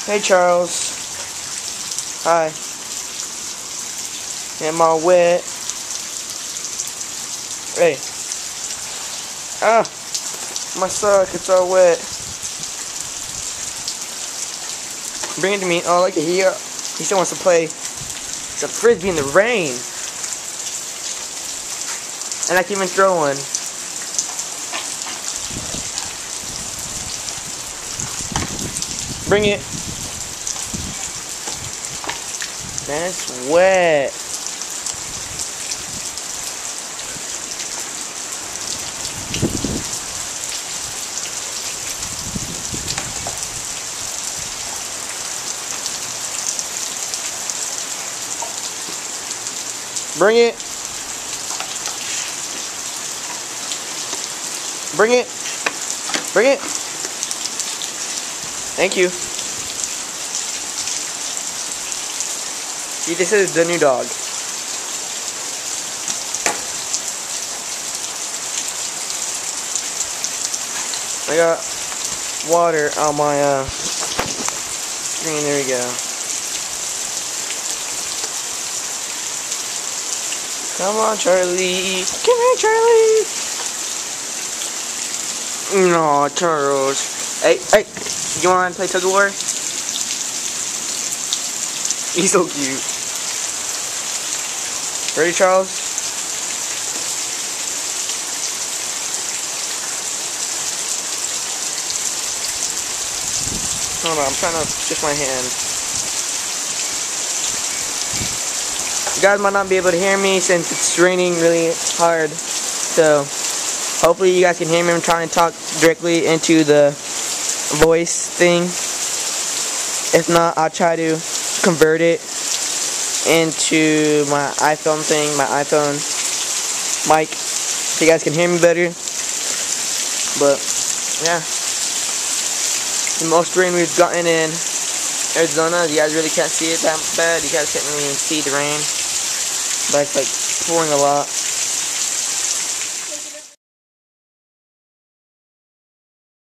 Hey Charles. Hi. Am I wet? Hey. Ah! My sock, it's all wet. Bring it to me. Oh, look at here. He still wants to play some frisbee in the rain. And I can even throw one. Bring it. That's wet. Bring it. Bring it. Bring it. Thank you. See, this is the new dog. I got water on my screen. There we go. Come on, Charlie. Come here, Charlie. No, Charles. Hey, hey. You want to play tug of war? He's so cute. Ready, Charles? Hold on, I'm trying to shift my hand. You guys might not be able to hear me since it's raining really hard. So, hopefully you guys can hear me. I'm trying to talk directly into the voice thing. If not, I'll try to convert it into my iPhone thing, my iPhone mic, so you guys can hear me better. But yeah, the most rain we've gotten in Arizona, you guys really can't see it that bad. You guys can't really see the rain, but it's like pouring a lot.